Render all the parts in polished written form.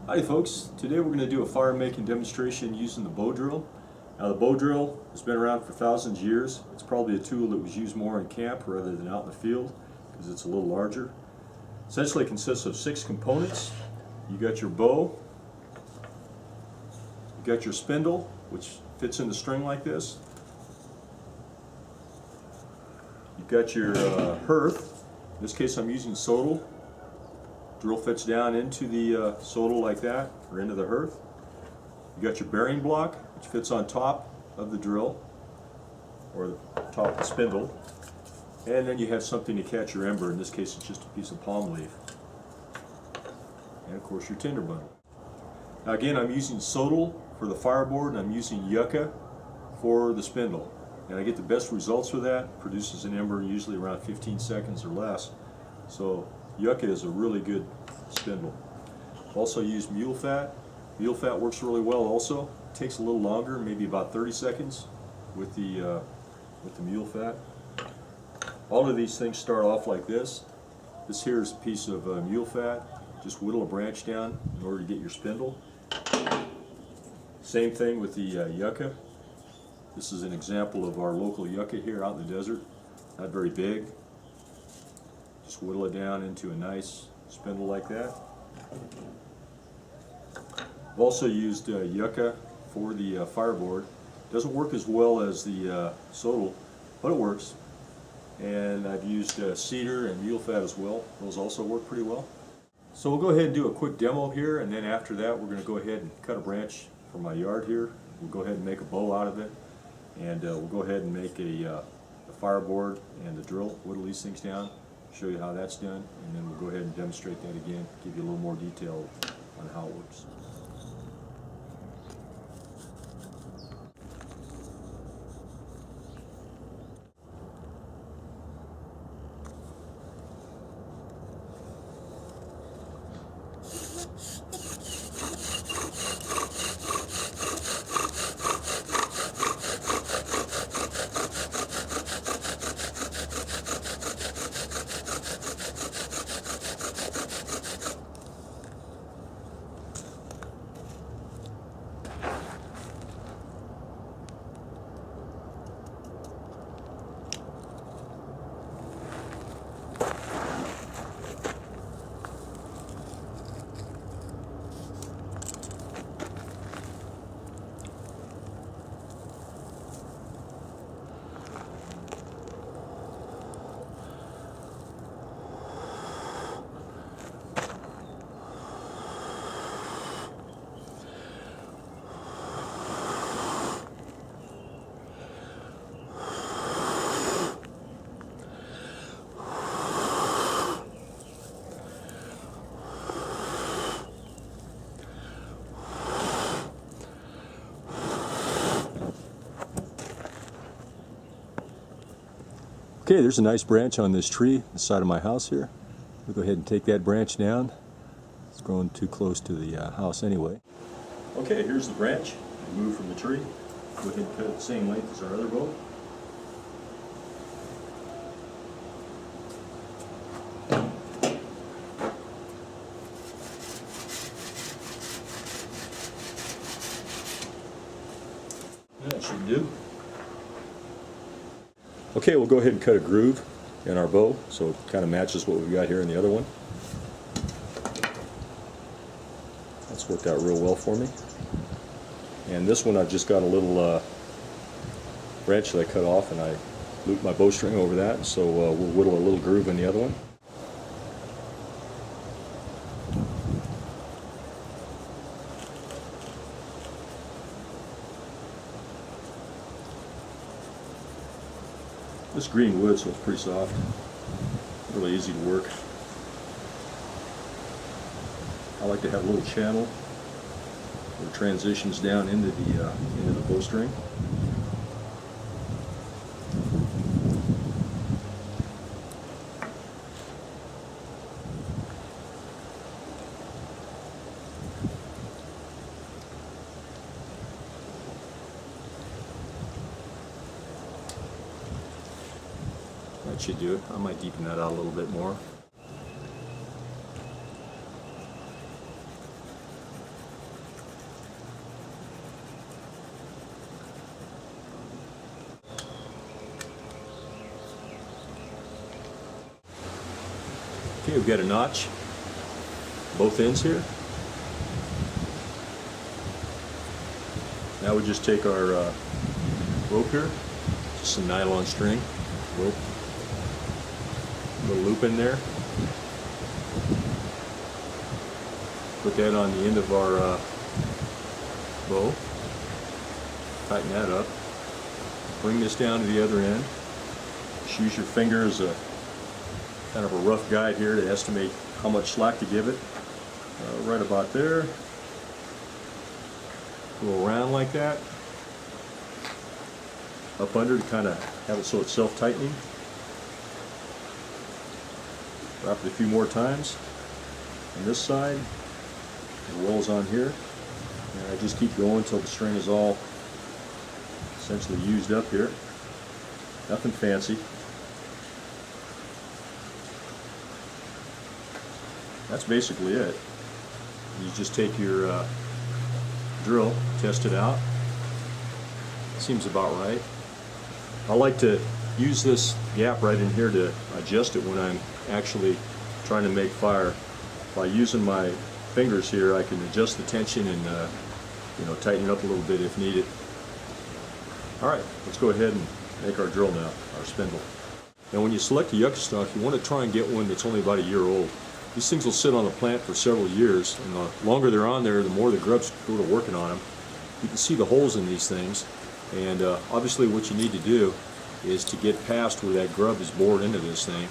Hi folks, today we're going to do a fire making demonstration using the bow drill. Now the bow drill has been around for thousands of years. It's probably a tool that was used more in camp rather than out in the field because it's a little larger. Essentially it consists of 6 components. You got your bow, you got your spindle which fits in the string like this. You've got your hearth. In this case I'm using sodal. Drill fits down into the sodal like that, or into the hearth. You got your bearing block, which fits on top of the drill, or the top of the spindle. And then you have something to catch your ember. In this case it's just a piece of palm leaf. And of course your tinder bundle. Now again, I'm using sodal for the fireboard, and I'm using yucca for the spindle. And I get the best results with that. Produces an ember usually around 15 seconds or less. So yucca is a really good spindle. Also use mule fat. Mule fat works really well also. It takes a little longer, maybe about 30 seconds with the mule fat. All of these things start off like this. This here is a piece of mule fat. Just whittle a branch down in order to get your spindle. Same thing with the yucca. This is an example of our local yucca here out in the desert. Not very big. Just whittle it down into a nice spindle like that. I've also used yucca for the fireboard. Doesn't work as well as the sodal, but it works. And I've used cedar and mule fat as well. Those also work pretty well. So we'll go ahead and do a quick demo here, and then after that we're going to go ahead and cut a branch from my yard here. We'll go ahead and make a bow out of it, and we'll go ahead and make a fireboard and the drill, whittle these things down, show you how that's done, and then we'll go ahead and demonstrate that again, give you a little more detail on how it works. Okay, there's a nice branch on this tree, the side of my house here. We'll go ahead and take that branch down. It's growing too close to the house anyway. Okay, here's the branch. Removed from the tree. Go ahead and cut it the same length as our other bow. That should do. Okay, we'll go ahead and cut a groove in our bow so it kind of matches what we've got here in the other one. That's worked out real well for me. And this one I've just got a little branch that I cut off, and I looped my bowstring over that, so we'll whittle a little groove in the other one. This green wood, so it's pretty soft, really easy to work. I like to have a little channel that transitions down into the bowstring. That should do it. I might deepen that out a little bit more. Okay, we've got a notch, both ends here. Now we just take our rope here, just some nylon string, rope, little loop in there. Put that on the end of our bow, tighten that up, bring this down to the other end. Just use your finger as a kind of a rough guide here to estimate how much slack to give it. Right about there. Go around like that. Up under to kind of have it so it's self-tightening. Wrap it a few more times. On this side, it rolls on here. And I just keep going until the string is all essentially used up here. Nothing fancy. That's basically it. You just take your drill, test it out. Seems about right. I like to use this gap right in here to adjust it when I'm actually trying to make fire. By using my fingers here, I can adjust the tension and tighten it up a little bit if needed. All right, let's go ahead and make our drill now, our spindle. Now when you select a yucca stock, you want to try and get one that's only about a year old. These things will sit on the plant for several years, and the longer they're on there, the more the grubs go to working on them. You can see the holes in these things, and obviously what you need to do is to get past where that grub is bored into this thing.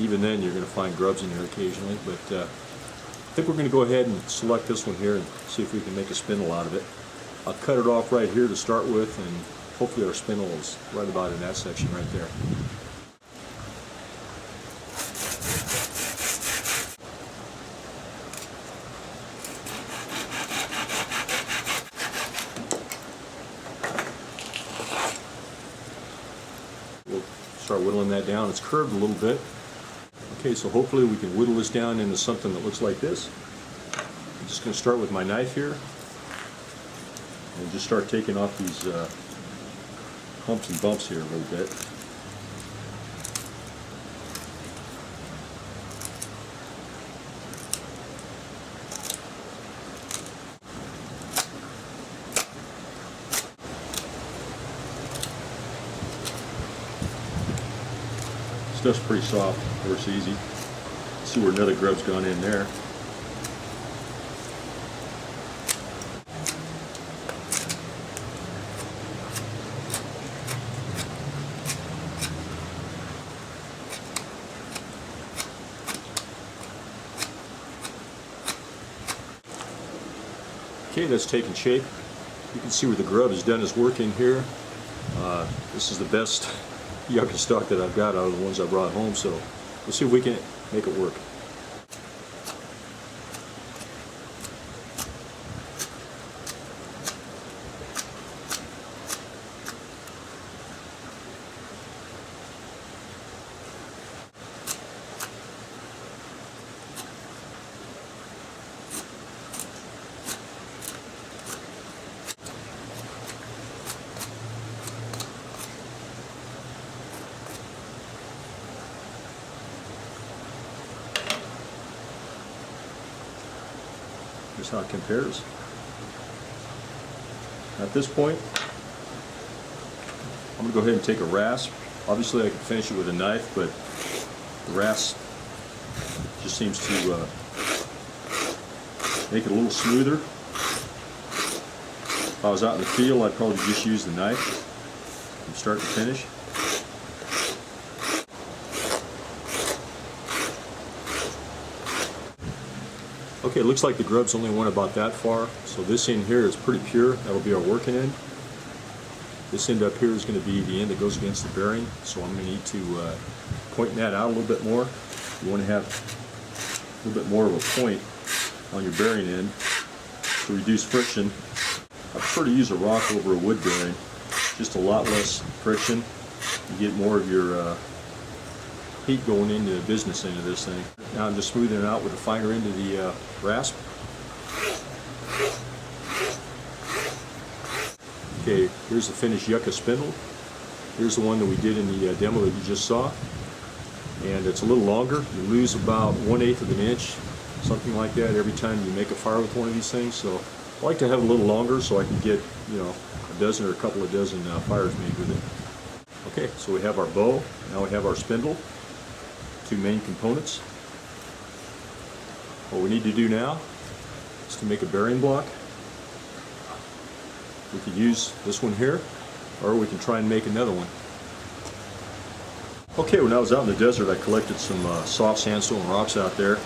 Even then you're going to find grubs in there occasionally, but I think we're going to go ahead and select this one here and see if we can make a spindle out of it. I'll cut it off right here to start with, and hopefully our spindle is right about in that section right there. We'll start whittling that down. It's curved a little bit. Okay, so hopefully we can whittle this down into something that looks like this. I'm just going to start with my knife here and just start taking off these humps and bumps here a little bit. Stuff's pretty soft, of course, easy. See where another grub's gone in there. Okay, that's taken shape. You can see where the grub has done his work in here. This is the best yucca stock that I've got out of the ones I brought home, so we'll see if we can make it work. Here's how it compares. At this point, I'm going to go ahead and take a rasp. Obviously I can finish it with a knife, but the rasp just seems to make it a little smoother. If I was out in the field, I'd probably just use the knife from start to finish. Okay, it looks like the grubs only went about that far, so this end here is pretty pure. That'll be our working end. This end up here is going to be the end that goes against the bearing, so I'm going to need to point that out a little bit more. You want to have a little bit more of a point on your bearing end to reduce friction. I prefer to use a rock over a wood bearing, just a lot less friction. You get more of your heat going into the business end of this thing. Now I'm just smoothing it out with the finer end of the rasp. Okay, here's the finished yucca spindle. Here's the one that we did in the demo that you just saw. and it's a little longer. You lose about 1/8 of an inch, something like that, every time you make a fire with one of these things. So I like to have it a little longer so I can get, you know, a dozen or a couple of dozen fires made with it. Okay, so we have our bow. Now we have our spindle, two main components. What we need to do now is to make a bearing block. We could use this one here, or we can try and make another one. Okay, when I was out in the desert, I collected some soft sandstone rocks out there,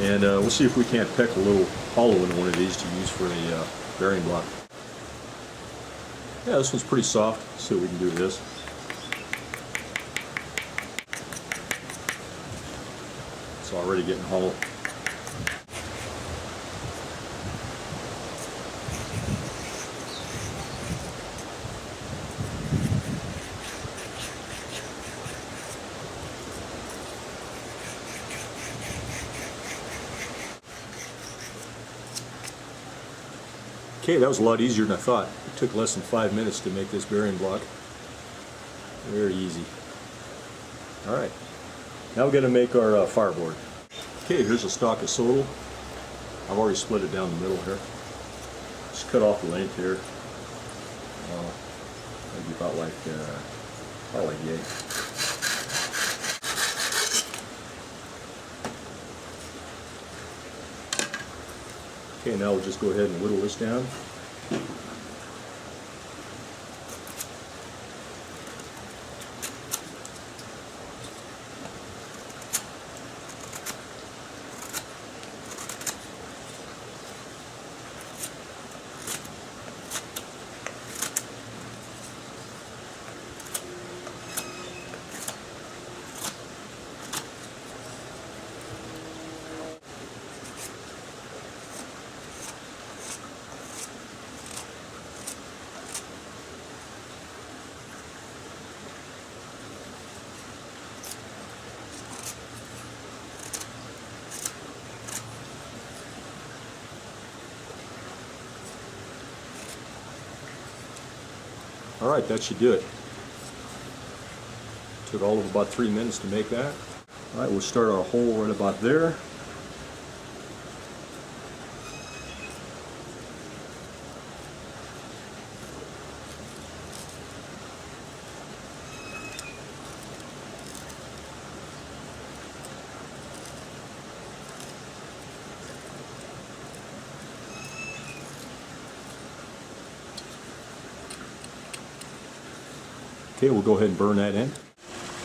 and we'll see if we can't peck a little hollow in one of these to use for a bearing block. Yeah, this one's pretty soft. Let's see what we can do with this. It's already getting hollow. Okay, that was a lot easier than I thought. It took less than 5 minutes to make this bearing block. Very easy. All right, now we're going to make our fireboard. Okay, here's a stalk of sodal. I've already split it down the middle here. Just cut off the length here. Maybe about like yay. Okay, now we'll just go ahead and whittle this down. All right, that should do it. Took all of about 3 minutes to make that. All right, we'll start our hole right about there. Okay, we'll go ahead and burn that in.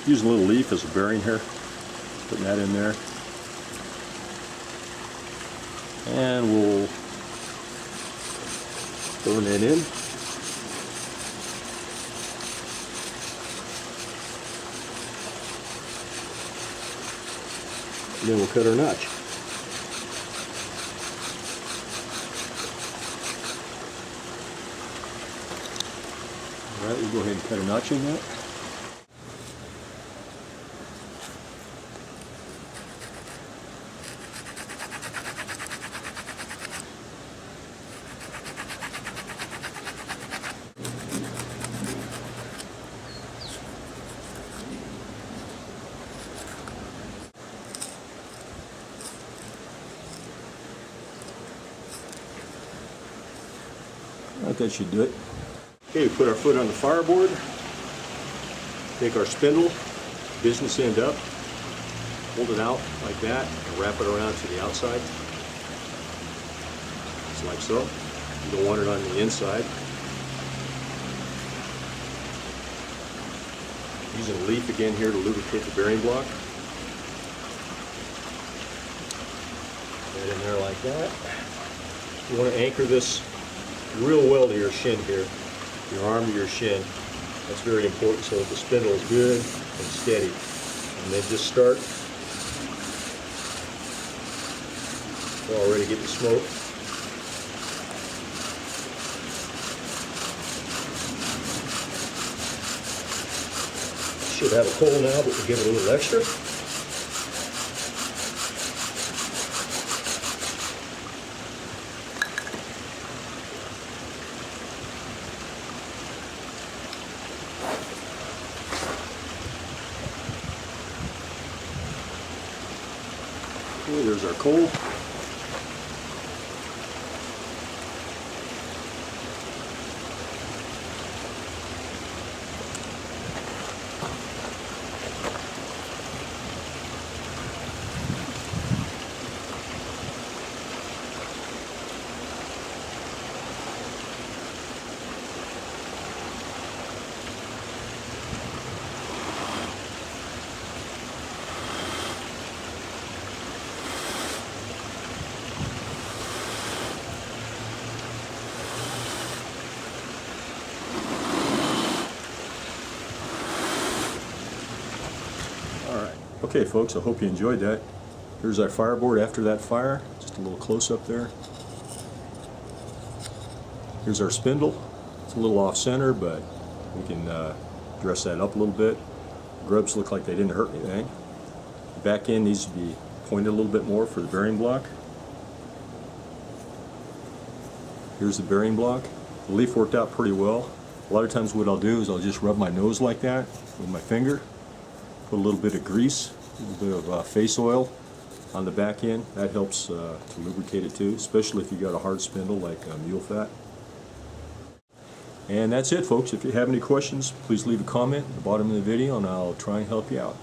Using a little leaf as a bearing here. Putting that in there. And we'll burn that in. And then we'll cut our notch. All right, we'll go ahead and cut a notch in that. All right, that should do it. Okay, we put our foot on the fireboard, take our spindle, business end up, hold it out like that, and wrap it around to the outside. Just like so. You don't want it on the inside. Using a leaf again here to lubricate the bearing block. Put it in there like that. You want to anchor this real well to your shin here. Your arm to your shin. That's very important so that the spindle is good and steady. And then just start. We're already getting smoke. Should have a coal now, but we'll give it a little extra. There's our coal. Okay folks, I hope you enjoyed that. Here's our fireboard after that fire, just a little close up there. Here's our spindle. It's a little off center, but we can dress that up a little bit. Grubs look like they didn't hurt anything. The back end needs to be pointed a little bit more for the bearing block. Here's the bearing block. The leaf worked out pretty well. A lot of times what I'll do is I'll just rub my nose like that with my finger. Put a little bit of grease, a little bit of face oil on the back end. That helps to lubricate it too, especially if you got a hard spindle like mule fat. And that's it folks. If you have any questions, please leave a comment at the bottom of the video and I'll try and help you out.